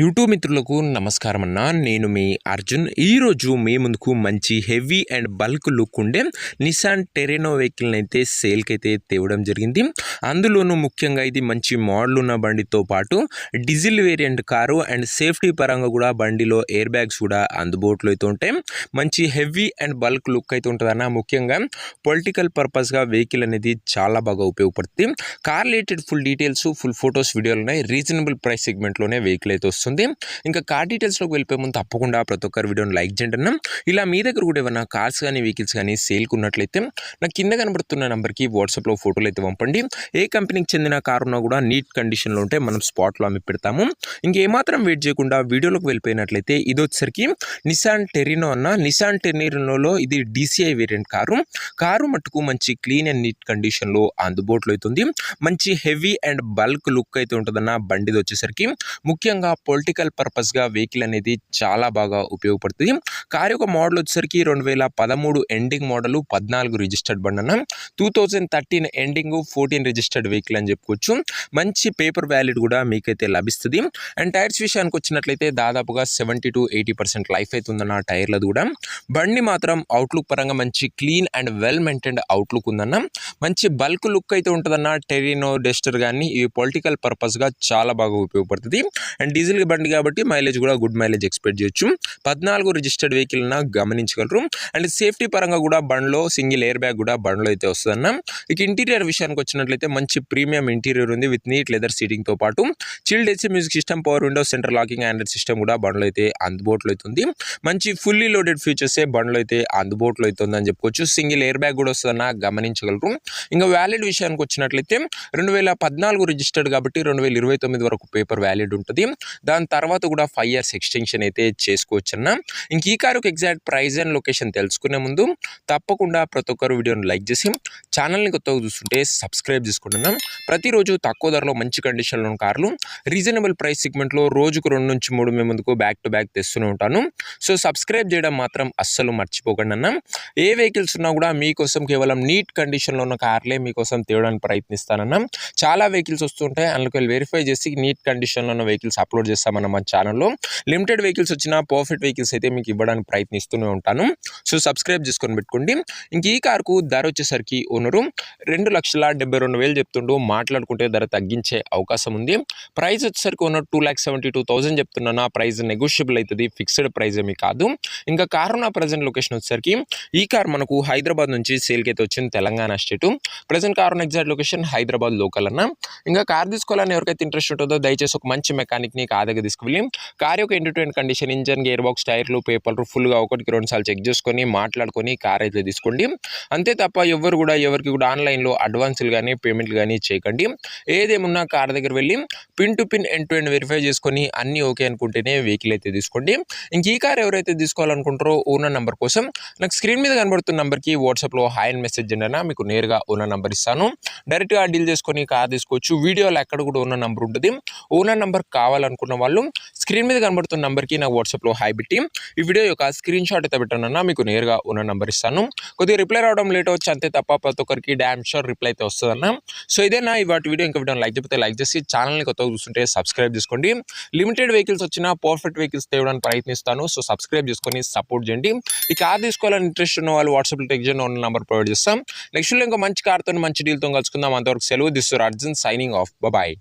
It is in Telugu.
యూట్యూబ్ మిత్రులకు నమస్కారం అన్న. నేను మీ అర్జున్. ఈరోజు మీ ముందుకు మంచి హెవీ అండ్ బల్క్ లుక్ ఉండే నిసాన్ టెరెనో వెహికల్ని అయితే సేల్కి అయితే తేవడం జరిగింది. అందులోనూ ముఖ్యంగా ఇది మంచి మోడల్ ఉన్న బండితో పాటు diesel variant car and safety పరంగా కూడా బండిలో ఎయిర్ బ్యాగ్స్ కూడా అందుబాటులో అయితే ఉంటాయి. మంచి హెవీ అండ్ బల్క్ లుక్ అయితే ఉంటుందన్న. ముఖ్యంగా పొలిటికల్ పర్పస్గా వెహికల్ అనేది చాలా బాగా ఉపయోగపడుతుంది. Car related full details, full photos, వీడియోలు ఉన్నాయి. రీజనబుల్ ప్రైస్ సెగ్మెంట్లోనే వెహికల్ అయితే వస్తుంది. ఇంకా కార్ డీటెయిల్స్లోకి వెళ్ళిపోయే ముందు తప్పకుండా ప్రతి ఒక్కరు వీడియోని లైక్ చేయండి అన్న. ఇలా మీ దగ్గర కూడా ఏమైనా కార్స్ కానీ వెహికల్స్ కానీ సేల్కి ఉన్నట్లయితే నాకు కింద కనబడుతున్న నెంబర్కి వాట్సాప్లో ఫోటోలు అయితే పంపండి. ఏ కంపెనీకి చెందిన కార్ ఉన్నా కూడా నీట్ కండిషన్లో ఉంటే మనం స్పాట్లో అమ్మి పెడతాము. ఇంకేమాత్రం వెయిట్ చేయకుండా వీడియోలోకి వెళ్ళిపోయినట్లయితే ఇది వచ్చేసరికి నిసాన్ టెరినో అన్న. నిసాన్ టెరినోలో ఇది DCI వేరియంట్ కారు మట్టుకు మంచి క్లీన్ అండ్ నీట్ కండిషన్లో అందుబాటులో అవుతుంది. మంచి హెవీ అండ్ బల్క్ లుక్ అయితే ఉంటుందన్న. బండిది వచ్చేసరికి ముఖ్యంగా పొలిటికల్ పర్పస్గా వెహికల్ అనేది చాలా బాగా ఉపయోగపడుతుంది. కార్ యొక్క మోడల్ వచ్చేసరికి 2013 ఎండింగ్ మోడల్, 14 రిజిస్టర్డ్ బండి అన్న. 2013 ఎండింగ్, 14 రిజిస్టర్డ్ వెహికల్ అని చెప్పుకోవచ్చు. మంచి పేపర్ వ్యాలిడ్ కూడా మీకైతే లభిస్తుంది. అండ్ టైర్స్ విషయానికి వచ్చినట్లయితే దాదాపుగా 70 to 80% లైఫ్ అయితే ఉందన్న టైర్లది కూడా. బండి మాత్రం అవుట్లుక్ పరంగా మంచి clean and well maintained outlook ఉందన్న. మంచి బల్క్ లుక్ అయితే ఉంటుందన్న. టెరినో, డస్టర్ కానీ ఇవి పొలిటికల్ పర్పస్గా చాలా బాగా ఉపయోగపడుతుంది. అండ్ డీజిల్ బండి కాబట్టి మైలేజ్ కూడా గుడ్ మైలేజ్ ఎక్స్పెక్ట్ చేయొచ్చు. 14 రిజిస్టర్డ్ వెహికల్ గమనించగలరు. అండ్ సేఫ్టీ పరంగా కూడా బండ్లో సింగిల్ ఎయిర్ బ్యాగ్ కూడా బండ్లో అయితే వస్తుందన్న. ఇక ఇంటీరియర్ విషయానికి వచ్చినట్లయితే మంచి ప్రీమియం ఇంటీరియర్ ఉంది విత్ నీట్ లెదర్ సీటింగ్తో పాటు chilled AC music system, power window, centre locking Android system కూడా బండ్లో అయితే అందుబాటులో అవుతుంది. మంచి ఫుల్లీ లోడెడ్ ఫీచర్సే బండ్లో అయితే అందుబాటులో అవుతుందని చెప్పుకోవచ్చు. సింగిల్ ఎయిర్ బ్యాగ్ కూడా వస్తుందన్న, గమనించగలరు. ఇంకా వ్యాలిడ్ విషయానికి వచ్చినట్లయితే 2014 రిజిస్టర్డ్ కాబట్టి 2029 వరకు పేపర్ వ్యాలిడ్ ఉంటుంది. దాని తర్వాత కూడా 5 years ఎక్స్టెన్షన్ అయితే చేసుకోవచ్చు అన్న. ఇంక ఈ కారుకి ఎగ్జాక్ట్ ప్రైస్ అండ్ లొకేషన్ తెలుసుకునే ముందు తప్పకుండా ప్రతి ఒక్కరు వీడియోని లైక్ చేసి ఛానల్ని కొత్తగా చూస్తుంటే సబ్స్క్రైబ్ చేసుకోండి అన్న. ప్రతిరోజు తక్కువ ధరలో మంచి కండిషన్లో ఉన్న కార్లు రీజనబుల్ ప్రైస్ సెగ్మెంట్లో రోజుకు 2 నుంచి 3 మీ ముందుకు బ్యాక్ టు బ్యాక్ తెస్తూనే ఉంటాను. సో సబ్స్క్రైబ్ చేయడం మాత్రం అస్సలు మర్చిపోకండి అన్న. ఏ వెహికల్స్ ఉన్నా కూడా మీకోసం కేవలం నీట్ కండిషన్లో ఉన్న కార్లే మీకోసం తేవడానికి ప్రయత్నిస్తానన్న. చాలా వెహికల్స్ వస్తుంటాయి, అందులోకి వెళ్ళి వెరిఫై చేసి నీట్ కండిషన్లో ఉన్న వెహికల్స్ అప్లోడ్ చేస్తామన్న మా ఛానల్లో. లిమిటెడ్ వెహికల్స్ వచ్చినా పర్ఫెక్ట్ వెహికల్స్ అయితే మీకు ఇవ్వడానికి ప్రయత్నిస్తూనే ఉంటాను. సో సబ్స్క్రైబ్ చేసుకొని పెట్టుకోండి. ఇంక ఈ కార్కు ధర వచ్చేసరికి ఓనరు 2,72,000 చెప్తుండు. మాట్లాడుకుంటే ధర తగ్గించే అవకాశం ఉంది. ప్రైస్ వచ్చేసరికి ఓనర్ 2,72,000 చెప్తున్నా. ప్రైస్ నెగోషియబుల్ అవుతుంది, ఫిక్స్డ్ ప్రైజ్ ఏమీ కాదు. ఇంకా కారు నా ప్రజెంట్ లొకేషన్ వచ్చేసరికి ఈ కార్ మనకు హైదరాబాద్ నుంచి సేల్కి అయితే వచ్చింది, Telangana state. Present car exact location Hyderabad local అన్న. ఇంకా కార్ తీసుకోవాలని ఎవరికైతే ఇంట్రెస్ట్ ఉంటుందో దయచేసి ఒక మంచి మెకానిక్ని కార్ దగ్గర తీసుకువెళ్ళి కార్ యొక్క end to end condition, engine, gear box, టైర్లు, పేపర్లు ఫుల్గా 1-2 సార్లు చెక్ చేసుకొని మాట్లాడుకొని కార్ అయితే తీసుకోండి. అంతే తప్ప ఎవరికి కూడా ఆన్లైన్లో అడ్వాన్సులు కానీ పేమెంట్లు కానీ చేయకండి. ఏదేమున్నా కార్ దగ్గర వెళ్ళి pin to pin end to end verify చేసుకొని అన్నీ ఓకే అనుకుంటేనే వెహికల్ అయితే తీసుకోండి. ఇంక ఈ కార్ ఎవరైతే తీసుకోవాలనుకుంటారో ఓనర్ నెంబర్ కోసం నాకు స్క్రీన్ మీద కనబడుతున్న నెంబర్కి వాట్సాప్లో హాయ్ అండ్ మెసేజ్ చేయండి అన్న. మీకు నేరుగా ఓనర్ నెంబర్ ఇస్తాను. డైరెక్ట్గా డీల్ చేసుకొని కార్ తీసుకోవచ్చు. వీడియోలో ఎక్కడ కూడా ఓనర్ నెంబర్ ఉంటుంది. ఓనర్ నెంబర్ కావాలనుకున్న వాళ్ళు స్క్రీన్ మీద కనబడుతున్న నెంబర్కి నాకు వాట్సాప్లో హాయ్ పెట్టి ఈ వీడియో యొక్క స్క్రీన్ షాట్ అయితే పెట్టానన్నా. మీకు నేరుగా ఓనర్ నెంబర్ ఇస్తాను. కొద్దిగా రిప్లై రావడం లేట్ అవచ్చు, అంతే తప్ప ప్రతి ఒక్కరికి డ్యామ్ షూర్ రిప్లై అయితే వస్తుందన్న. సో ఇదేనా ఇవాటి వీడియో. ఇంకా వీడియో లైక్ చెప్తే లైక్ చేసి ఛానల్ని కొత్తగా చూస్తుంటే సబ్స్క్రైబ్ చేసుకోండి. లిమిటెడ్ వెహికల్స్ వచ్చినా పర్ఫెక్ట్ వెహికల్స్ తేవడానికి ప్రయత్నిస్తాను. సో సబ్స్క్రైబ్ చేసుకొని సపోర్ట్ చేయండి. ఈ కార్ తీసుకోవాలని ఇంట్రెస్ట్ ఉన్న వాళ్ళు వాట్సాప్లో టెక్స్ట్ చేయండి, ఓనర్ నెంబర్ ప్రొవైడ్ చేస్తాం. నెక్స్ట్ ఇంకా మంచి కార్తో మంచి డీల్తో కలుసుకుందాం. అంతవరకు సెలవు. This is Arjun signing off. Bye.